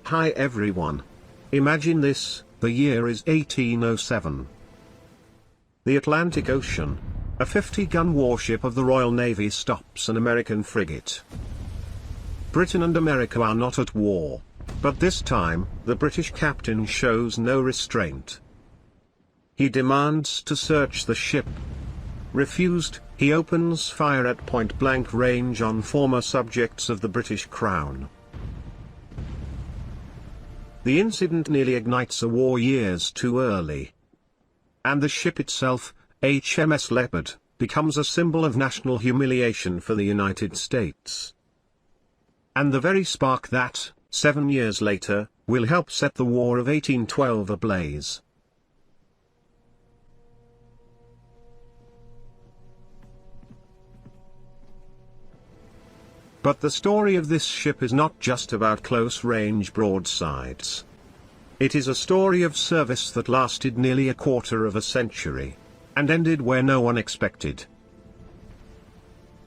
Hi everyone. Imagine this, the year is 1807. The Atlantic Ocean. A 50-gun warship of the Royal Navy stops an American frigate. Britain and America are not at war. But this time, the British captain shows no restraint. He demands to search the ship. Refused, he opens fire at point-blank range on former subjects of the British Crown. The incident nearly ignites a war years too early. And the ship itself, HMS Leopard, becomes a symbol of national humiliation for the United States. And the very spark that, 7 years later, will help set the War of 1812 ablaze. But the story of this ship is not just about close-range broadsides. It is a story of service that lasted nearly a quarter of a century, and ended where no one expected.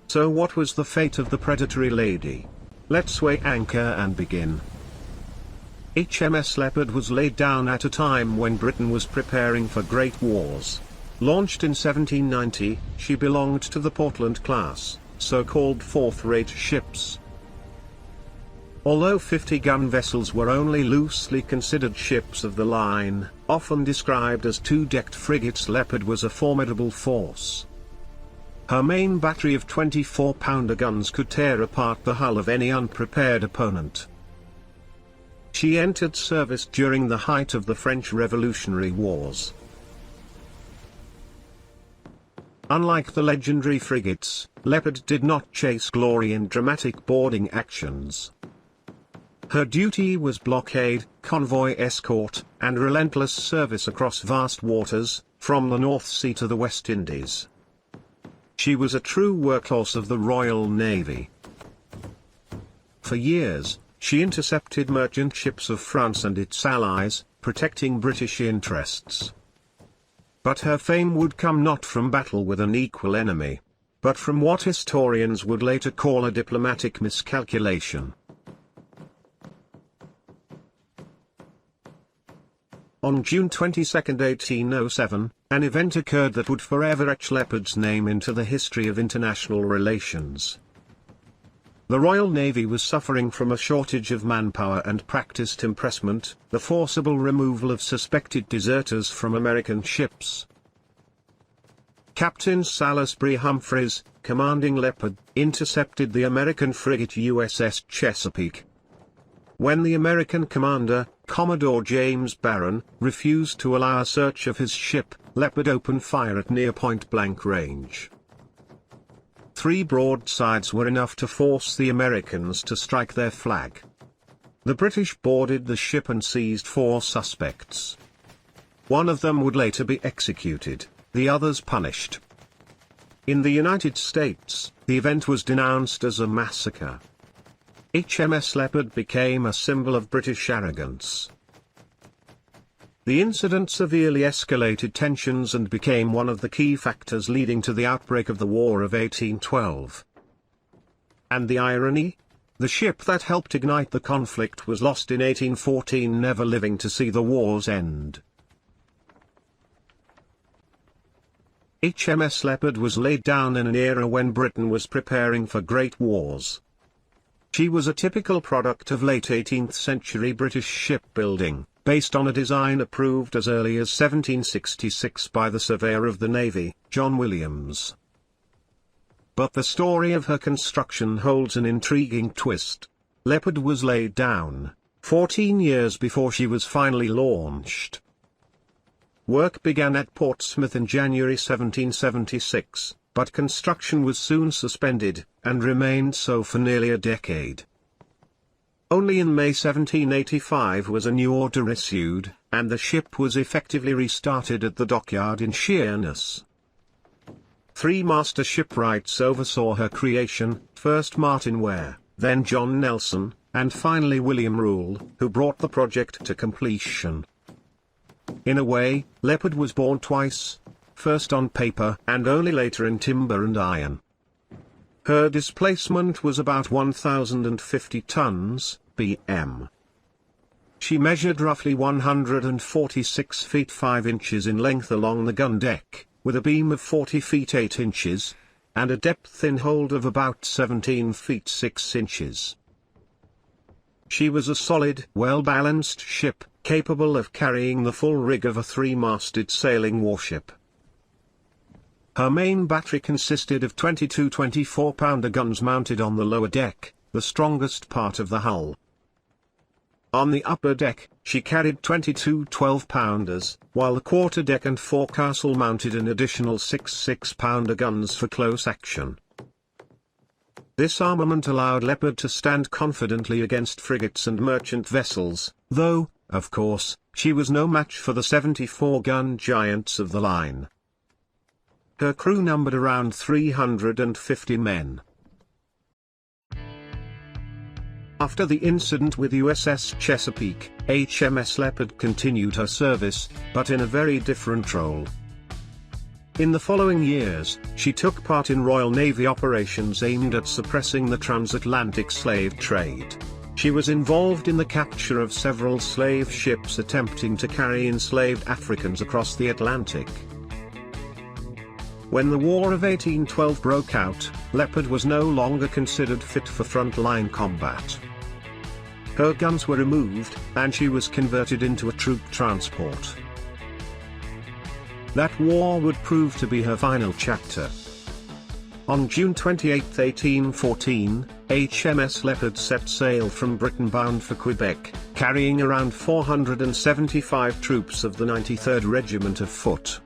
So what was the fate of the predatory lady? Let's weigh anchor and begin. HMS Leopard was laid down at a time when Britain was preparing for great wars. Launched in 1790, she belonged to the Portland class, so-called fourth-rate ships. Although 50-gun vessels were only loosely considered ships of the line, often described as two-decked frigates, Leopard was a formidable force. Her main battery of 24-pounder guns could tear apart the hull of any unprepared opponent. She entered service during the height of the French Revolutionary Wars. Unlike the legendary frigates, Leopard did not chase glory in dramatic boarding actions. Her duty was blockade, convoy escort, and relentless service across vast waters, from the North Sea to the West Indies. She was a true workhorse of the Royal Navy. For years, she intercepted merchant ships of France and its allies, protecting British interests. But her fame would come not from battle with an equal enemy, but from what historians would later call a diplomatic miscalculation. On June 22, 1807, an event occurred that would forever etch Leopard's name into the history of international relations. The Royal Navy was suffering from a shortage of manpower and practiced impressment, the forcible removal of suspected deserters from American ships. Captain Salisbury Humphreys, commanding Leopard, intercepted the American frigate USS Chesapeake. When the American commander, Commodore James Barron, refused to allow a search of his ship, Leopard opened fire at near point-blank range. 3 broadsides were enough to force the Americans to strike their flag. The British boarded the ship and seized 4 suspects. One of them would later be executed, the others punished. In the United States, the event was denounced as a massacre. HMS Leopard became a symbol of British arrogance. The incident severely escalated tensions and became one of the key factors leading to the outbreak of the War of 1812. And the irony? The ship that helped ignite the conflict was lost in 1814, never living to see the war's end. HMS Leopard was laid down in an era when Britain was preparing for great wars. She was a typical product of late 18th century British shipbuilding, based on a design approved as early as 1766 by the Surveyor of the Navy, John Williams. But the story of her construction holds an intriguing twist. Leopard was laid down 14 years before she was finally launched. Work began at Portsmouth in January 1776, but construction was soon suspended, and remained so for nearly a decade. Only in May 1785 was a new order issued, and the ship was effectively restarted at the dockyard in Sheerness. 3 master shipwrights oversaw her creation, first Martin Ware, then John Nelson, and finally William Rule, who brought the project to completion. In a way, Leopard was born twice, first on paper and only later in timber and iron. Her displacement was about 1,050 tons, bm. She measured roughly 146 feet 5 inches in length along the gun deck, with a beam of 40 feet 8 inches, and a depth in hold of about 17 feet 6 inches. She was a solid, well-balanced ship, capable of carrying the full rig of a 3-masted sailing warship. Her main battery consisted of 22 24-pounder guns mounted on the lower deck, the strongest part of the hull. On the upper deck, she carried 22 12-pounders, while the quarter-deck and forecastle mounted an additional 6 6-pounder guns for close action. This armament allowed Leopard to stand confidently against frigates and merchant vessels, though, of course, she was no match for the 74-gun giants of the line. Her crew numbered around 350 men. After the incident with USS Chesapeake, HMS Leopard continued her service, but in a very different role. In the following years, she took part in Royal Navy operations aimed at suppressing the transatlantic slave trade. She was involved in the capture of several slave ships attempting to carry enslaved Africans across the Atlantic. When the War of 1812 broke out, Leopard was no longer considered fit for front-line combat. Her guns were removed, and she was converted into a troop transport. That war would prove to be her final chapter. On June 28, 1814, HMS Leopard set sail from Britain bound for Quebec, carrying around 475 troops of the 93rd Regiment of Foot.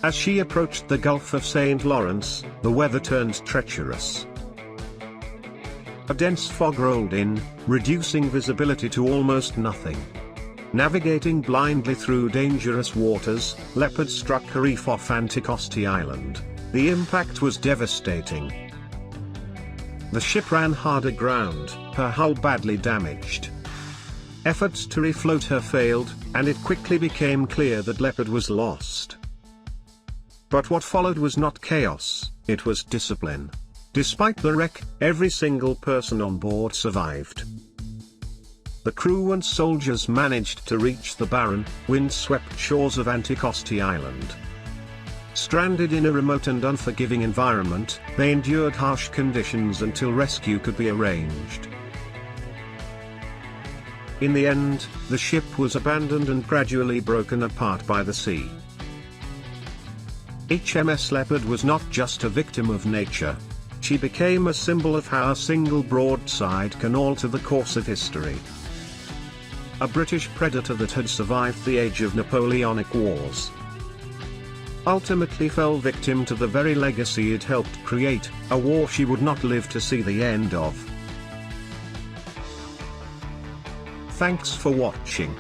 As she approached the Gulf of St. Lawrence, the weather turned treacherous. A dense fog rolled in, reducing visibility to almost nothing. Navigating blindly through dangerous waters, Leopard struck a reef off Anticosti Island. The impact was devastating. The ship ran hard aground, her hull badly damaged. Efforts to refloat her failed, and it quickly became clear that Leopard was lost. But what followed was not chaos, it was discipline. Despite the wreck, every single person on board survived. The crew and soldiers managed to reach the barren, wind-swept shores of Anticosti Island. Stranded in a remote and unforgiving environment, they endured harsh conditions until rescue could be arranged. In the end, the ship was abandoned and gradually broken apart by the sea. HMS Leopard was not just a victim of nature. She became a symbol of how a single broadside can alter the course of history. A British predator that had survived the age of Napoleonic wars ultimately fell victim to the very legacy it helped create, a war she would not live to see the end of. Thanks for watching.